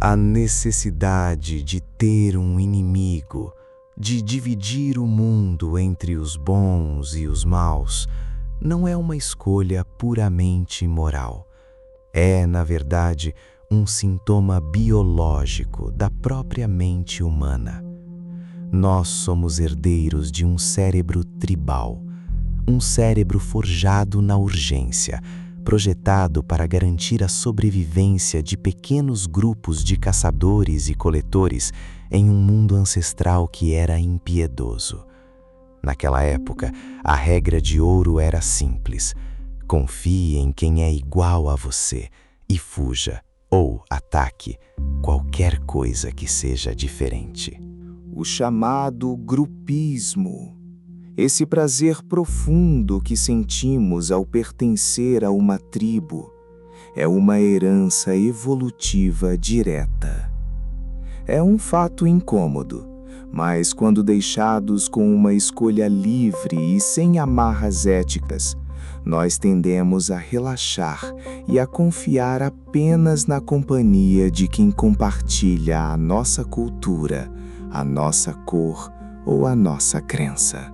A necessidade de ter um inimigo, de dividir o mundo entre os bons e os maus, não é uma escolha puramente moral. É, na verdade, um sintoma biológico da própria mente humana. Nós somos herdeiros de um cérebro tribal, um cérebro forjado na urgência, projetado para garantir a sobrevivência de pequenos grupos de caçadores e coletores em um mundo ancestral que era impiedoso. Naquela época, a regra de ouro era simples: confie em quem é igual a você e fuja ou ataque qualquer coisa que seja diferente. O chamado grupismo. Esse prazer profundo que sentimos ao pertencer a uma tribo é uma herança evolutiva direta. É um fato incômodo, mas quando deixados com uma escolha livre e sem amarras éticas, nós tendemos a relaxar e a confiar apenas na companhia de quem compartilha a nossa cultura, a nossa cor ou a nossa crença.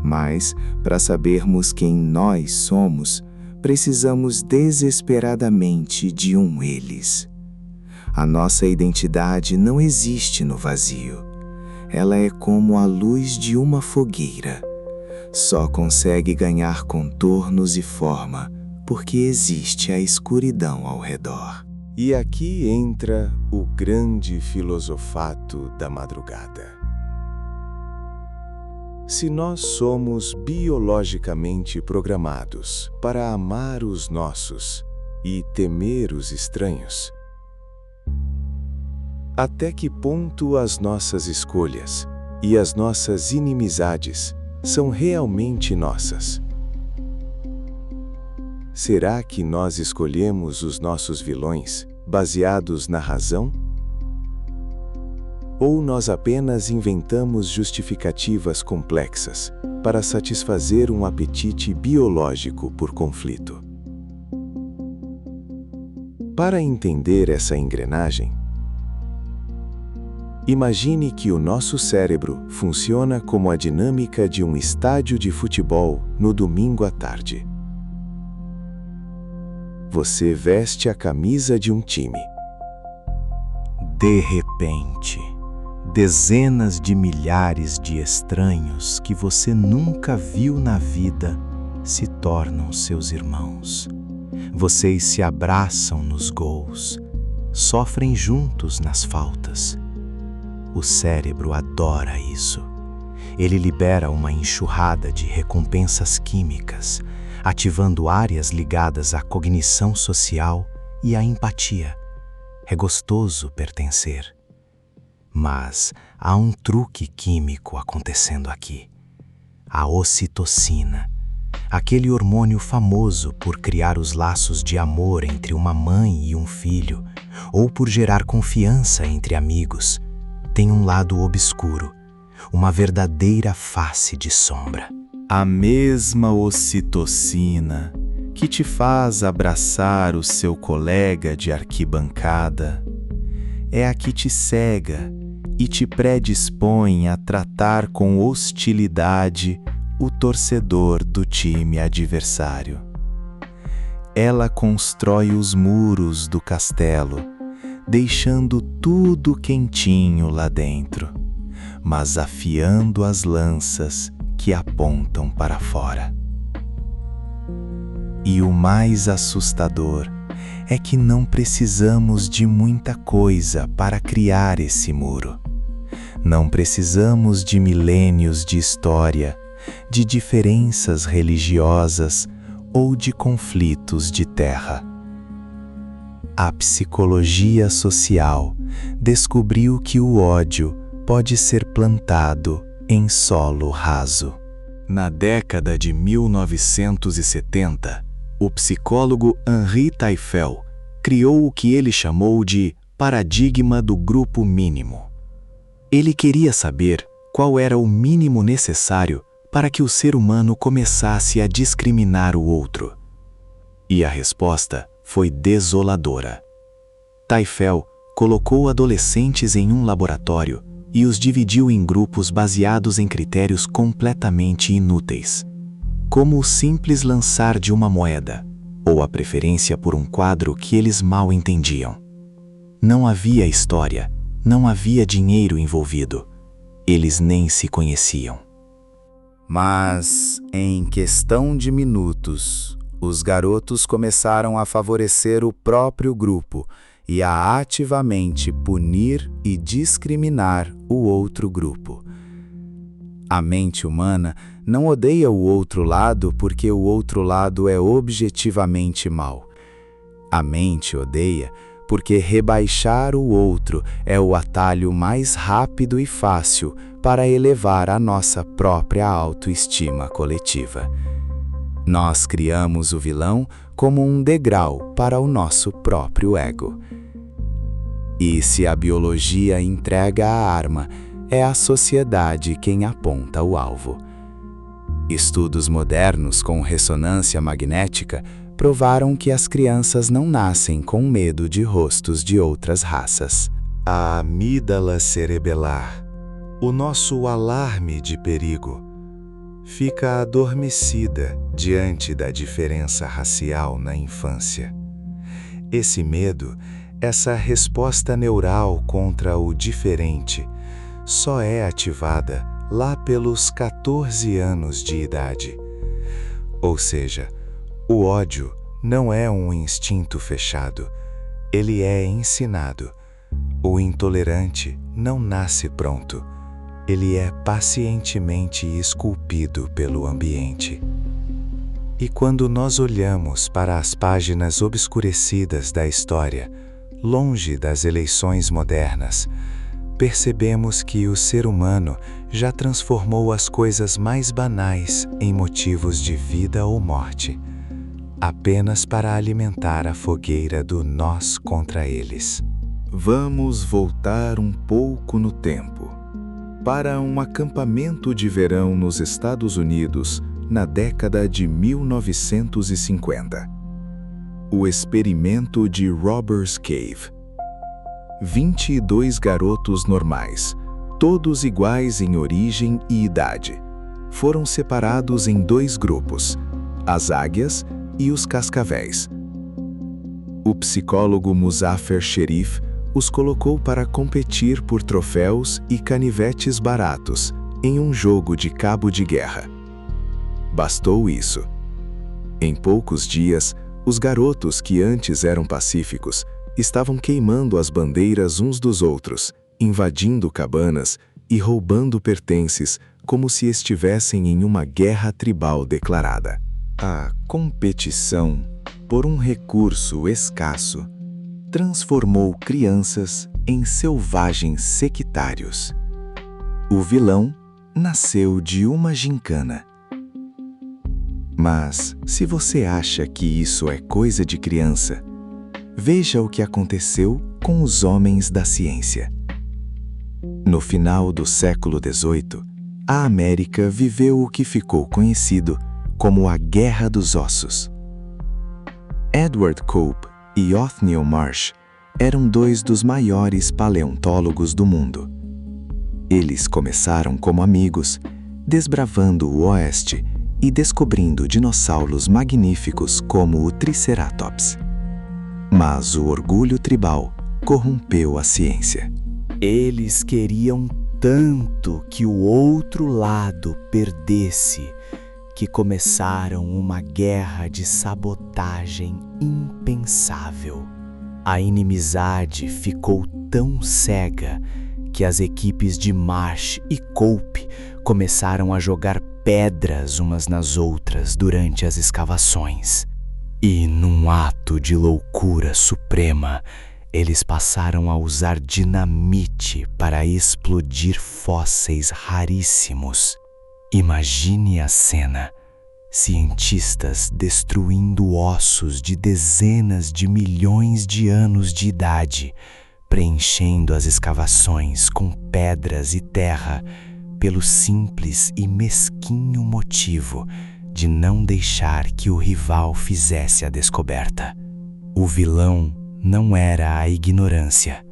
Mas, para sabermos quem nós somos, precisamos desesperadamente de um eles. A nossa identidade não existe no vazio. Ela é como a luz de uma fogueira. Só consegue ganhar contornos e forma porque existe a escuridão ao redor. E aqui entra o grande filosofato da madrugada. Se nós somos biologicamente programados para amar os nossos e temer os estranhos, até que ponto as nossas escolhas e as nossas inimizades são realmente nossas? Será que nós escolhemos os nossos vilões baseados na razão? Ou nós apenas inventamos justificativas complexas para satisfazer um apetite biológico por conflito? Para entender essa engrenagem, imagine que o nosso cérebro funciona como a dinâmica de um estádio de futebol no domingo à tarde. Você veste a camisa de um time. De repente, dezenas de milhares de estranhos que você nunca viu na vida se tornam seus irmãos. Vocês se abraçam nos gols, sofrem juntos nas faltas. O cérebro adora isso. Ele libera uma enxurrada de recompensas químicas, ativando áreas ligadas à cognição social e à empatia. É gostoso pertencer. Mas há um truque químico acontecendo aqui. A ocitocina, aquele hormônio famoso por criar os laços de amor entre uma mãe e um filho, ou por gerar confiança entre amigos, tem um lado obscuro, uma verdadeira face de sombra. A mesma ocitocina que te faz abraçar o seu colega de arquibancada é a que te cega e te predispõe a tratar com hostilidade o torcedor do time adversário. Ela constrói os muros do castelo, deixando tudo quentinho lá dentro, mas afiando as lanças que apontam para fora. E o mais assustador é que não precisamos de muita coisa para criar esse muro. Não precisamos de milênios de história, de diferenças religiosas ou de conflitos de terra. A psicologia social descobriu que o ódio pode ser plantado em solo raso. Na década de 1970, o psicólogo Henri Teifel criou o que ele chamou de paradigma do grupo mínimo. Ele queria saber qual era o mínimo necessário para que o ser humano começasse a discriminar o outro. E a resposta foi desoladora. Teifel colocou adolescentes em um laboratório e os dividiu em grupos baseados em critérios completamente inúteis, como o simples lançar de uma moeda ou a preferência por um quadro que eles mal entendiam. Não havia história, não havia dinheiro envolvido. Eles nem se conheciam. Mas, em questão de minutos, os garotos começaram a favorecer o próprio grupo e a ativamente punir e discriminar o outro grupo. A mente humana não odeia o outro lado porque o outro lado é objetivamente mau. A mente odeia porque rebaixar o outro é o atalho mais rápido e fácil para elevar a nossa própria autoestima coletiva. Nós criamos o vilão como um degrau para o nosso próprio ego. E se a biologia entrega a arma, é a sociedade quem aponta o alvo. Estudos modernos com ressonância magnética provaram que as crianças não nascem com medo de rostos de outras raças. A amígdala cerebelar, o nosso alarme de perigo, fica adormecida diante da diferença racial na infância. Esse medo, essa resposta neural contra o diferente, só é ativada lá pelos 14 anos de idade. Ou seja, o ódio não é um instinto fechado, ele é ensinado. O intolerante não nasce pronto, ele é pacientemente esculpido pelo ambiente. E quando nós olhamos para as páginas obscurecidas da história, longe das eleições modernas, percebemos que o ser humano já transformou as coisas mais banais em motivos de vida ou morte, apenas para alimentar a fogueira do nós contra eles. Vamos voltar um pouco no tempo, para um acampamento de verão nos Estados Unidos na década de 1950. O experimento de Robbers Cave. 22 garotos normais, todos iguais em origem e idade, foram separados em 2 grupos, as águias e os cascavéis. O psicólogo Muzaffer Sherif os colocou para competir por troféus e canivetes baratos em um jogo de cabo de guerra. Bastou isso. Em poucos dias, os garotos que antes eram pacíficos estavam queimando as bandeiras uns dos outros, invadindo cabanas e roubando pertences como se estivessem em uma guerra tribal declarada. A competição por um recurso escasso transformou crianças em selvagens sectários. O vilão nasceu de uma gincana. Mas, se você acha que isso é coisa de criança, veja o que aconteceu com os homens da ciência. No final do século XVIII, a América viveu o que ficou conhecido como a Guerra dos Ossos. Edward Cope e Othniel Marsh eram 2 dos maiores paleontólogos do mundo. Eles começaram como amigos, desbravando o oeste e descobrindo dinossauros magníficos como o Triceratops. Mas o orgulho tribal corrompeu a ciência. Eles queriam tanto que o outro lado perdesse que começaram uma guerra de sabotagem impensável. A inimizade ficou tão cega que as equipes de Marsh e Cope começaram a jogar pedras umas nas outras durante as escavações. E, num ato de loucura suprema, eles passaram a usar dinamite para explodir fósseis raríssimos. Imagine a cena: cientistas destruindo ossos de dezenas de milhões de anos de idade, preenchendo as escavações com pedras e terra, pelo simples e mesquinho motivo de não deixar que o rival fizesse a descoberta. O vilão não era a ignorância,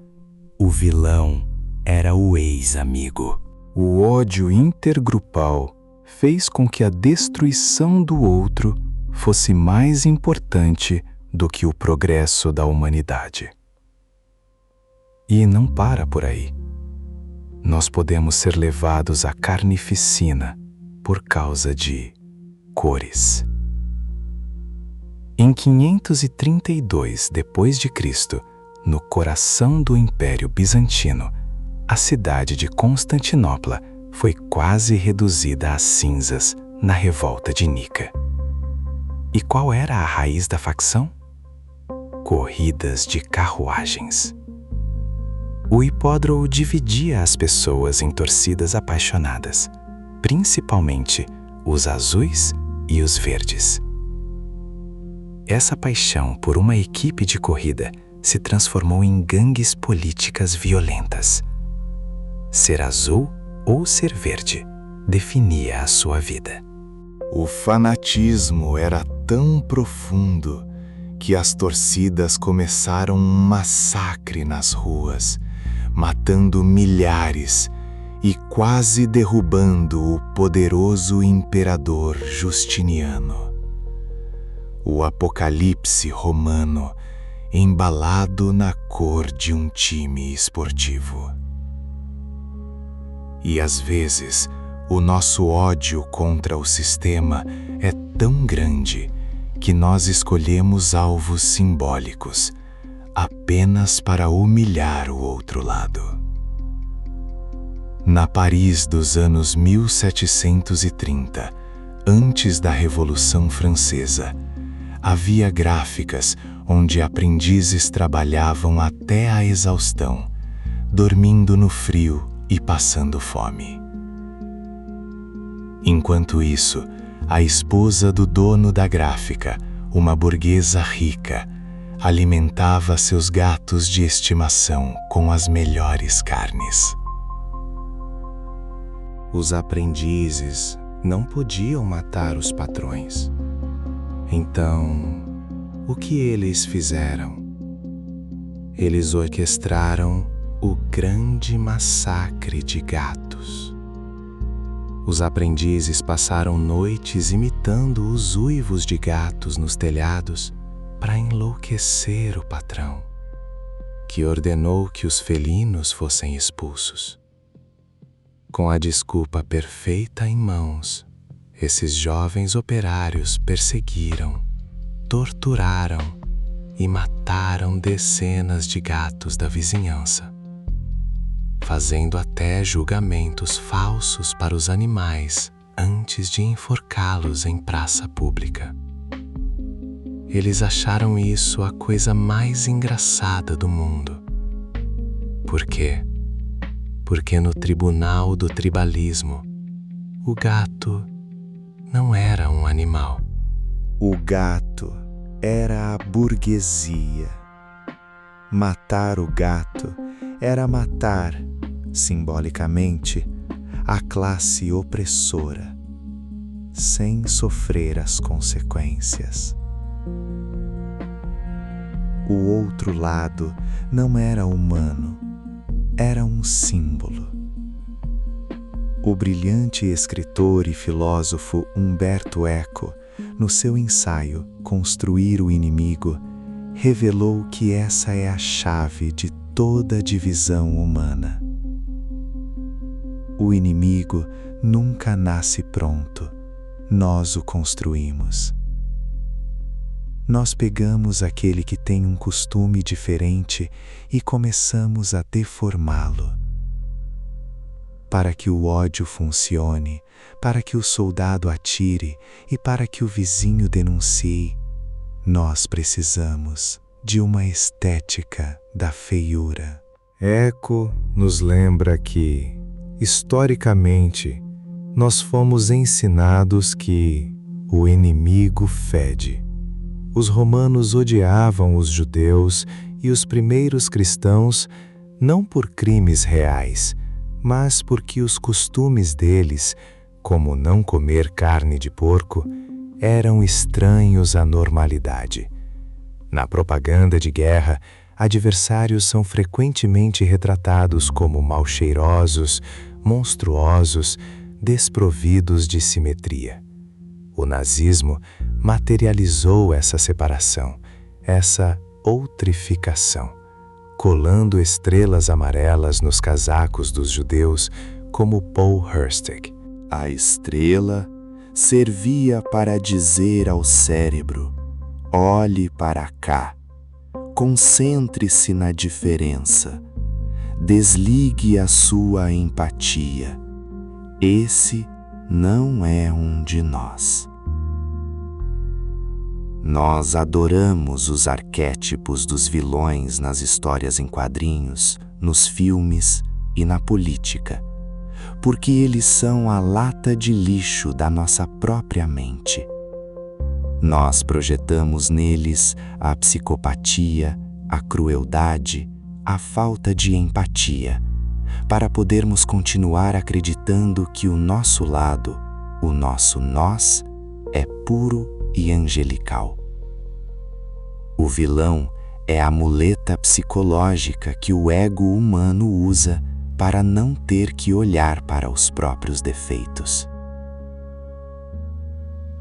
O vilão era o ex-amigo. O ódio intergrupal fez com que a destruição do outro fosse mais importante do que o progresso da humanidade. E não para por aí. Nós podemos ser levados à carnificina por causa de cores. Em 532 d.C., no coração do Império Bizantino, a cidade de Constantinopla foi quase reduzida a cinzas na revolta de Nica. E qual era a raiz da facção? Corridas de carruagens. O hipódromo dividia as pessoas em torcidas apaixonadas, principalmente os azuis e os verdes. Essa paixão por uma equipe de corrida se transformou em gangues políticas violentas. Ser azul ou ser verde definia a sua vida. O fanatismo era tão profundo que as torcidas começaram um massacre nas ruas, matando milhares e quase derrubando o poderoso imperador Justiniano. O apocalipse romano embalado na cor de um time esportivo. E às vezes, o nosso ódio contra o sistema é tão grande que nós escolhemos alvos simbólicos apenas para humilhar o outro lado. Na Paris dos anos 1730, antes da Revolução Francesa, havia gráficas onde aprendizes trabalhavam até a exaustão, dormindo no frio e passando fome. Enquanto isso, a esposa do dono da gráfica, uma burguesa rica, alimentava seus gatos de estimação com as melhores carnes. Os aprendizes não podiam matar os patrões. Então, o que eles fizeram? Eles orquestraram o grande massacre de gatos. Os aprendizes passaram noites imitando os uivos de gatos nos telhados para enlouquecer o patrão, que ordenou que os felinos fossem expulsos. Com a desculpa perfeita em mãos, esses jovens operários perseguiram, torturaram e mataram dezenas de gatos da vizinhança, fazendo até julgamentos falsos para os animais antes de enforcá-los em praça pública. Eles acharam isso a coisa mais engraçada do mundo. Por quê? Porque no tribunal do tribalismo, o gato não era um animal. O gato era a burguesia. Matar o gato era matar, simbolicamente, a classe opressora, sem sofrer as consequências. O outro lado não era humano, era um símbolo. O brilhante escritor e filósofo Umberto Eco, no seu ensaio Construir o Inimigo, revelou que essa é a chave de toda a divisão humana. O inimigo nunca nasce pronto, nós o construímos. Nós pegamos aquele que tem um costume diferente e começamos a deformá-lo. Para que o ódio funcione, para que o soldado atire e para que o vizinho denuncie, nós precisamos de uma estética da feiura. Eco nos lembra que, historicamente, nós fomos ensinados que o inimigo fede. Os romanos odiavam os judeus e os primeiros cristãos não por crimes reais, mas porque os costumes deles, como não comer carne de porco, eram estranhos à normalidade. Na propaganda de guerra, adversários são frequentemente retratados como mal-cheirosos, monstruosos, desprovidos de simetria. O nazismo materializou essa separação, essa outrificação, colando estrelas amarelas nos casacos dos judeus, como Paul Hersteg. A estrela servia para dizer ao cérebro: olhe para cá, concentre-se na diferença, desligue a sua empatia. Esse não é um de nós. Nós adoramos os arquétipos dos vilões nas histórias em quadrinhos, nos filmes e na política, porque eles são a lata de lixo da nossa própria mente. Nós projetamos neles a psicopatia, a crueldade, a falta de empatia, para podermos continuar acreditando que o nosso lado, o nosso nós, é puro e angelical. O vilão é a muleta psicológica que o ego humano usa para não ter que olhar para os próprios defeitos.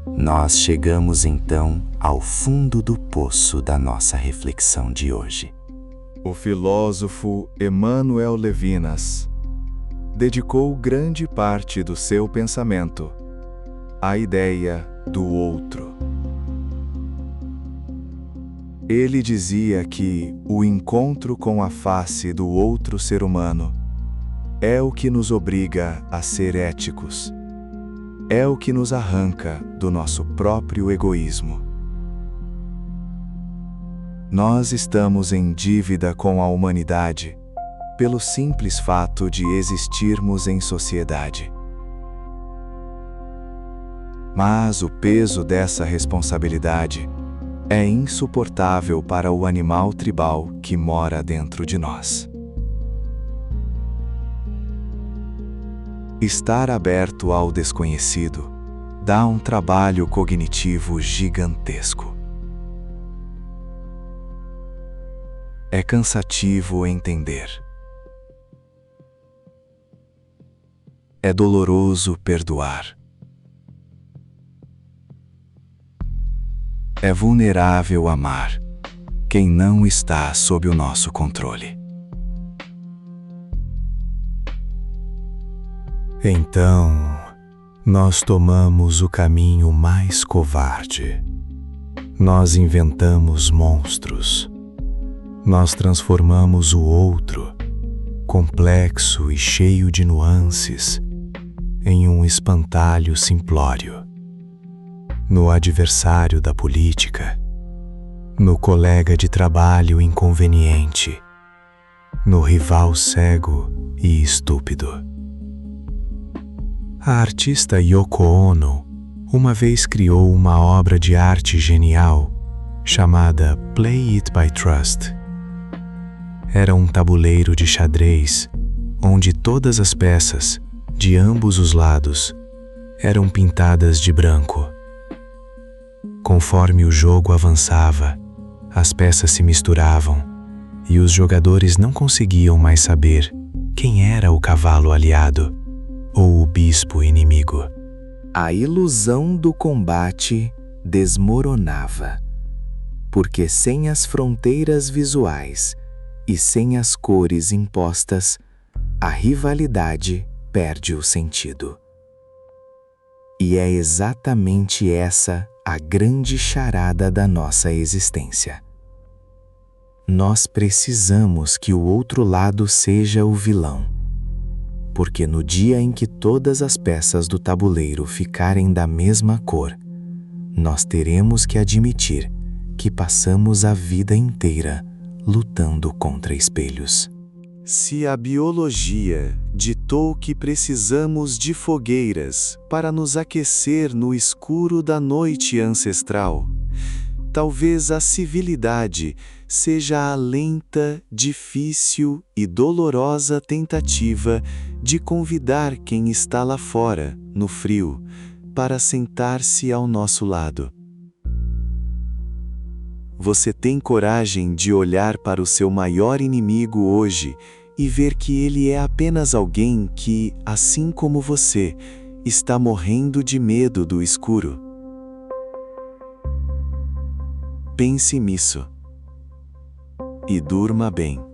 Nós chegamos então ao fundo do poço da nossa reflexão de hoje. O filósofo Emmanuel Levinas dedicou grande parte do seu pensamento à ideia do outro. Ele dizia que o encontro com a face do outro ser humano é o que nos obriga a ser éticos, é o que nos arranca do nosso próprio egoísmo. Nós estamos em dívida com a humanidade pelo simples fato de existirmos em sociedade. Mas o peso dessa responsabilidade é insuportável para o animal tribal que mora dentro de nós. Estar aberto ao desconhecido dá um trabalho cognitivo gigantesco. É cansativo entender. É doloroso perdoar. É vulnerável amar quem não está sob o nosso controle. Então, nós tomamos o caminho mais covarde. Nós inventamos monstros. Nós transformamos o outro, complexo e cheio de nuances, em um espantalho simplório. No adversário da política, no colega de trabalho inconveniente, no rival cego e estúpido. A artista Yoko Ono uma vez criou uma obra de arte genial chamada Play It by Trust. Era um tabuleiro de xadrez onde todas as peças, de ambos os lados, eram pintadas de branco. Conforme o jogo avançava, as peças se misturavam e os jogadores não conseguiam mais saber quem era o cavalo aliado ou o bispo inimigo. A ilusão do combate desmoronava, porque sem as fronteiras visuais e sem as cores impostas, a rivalidade perde o sentido. E é exatamente essa a grande charada da nossa existência. Nós precisamos que o outro lado seja o vilão, porque no dia em que todas as peças do tabuleiro ficarem da mesma cor, nós teremos que admitir que passamos a vida inteira lutando contra espelhos. Se a biologia ditou que precisamos de fogueiras para nos aquecer no escuro da noite ancestral, talvez a civilidade seja a lenta, difícil e dolorosa tentativa de convidar quem está lá fora, no frio, para sentar-se ao nosso lado. Você tem coragem de olhar para o seu maior inimigo hoje e ver que ele é apenas alguém que, assim como você, está morrendo de medo do escuro? Pense nisso. E durma bem.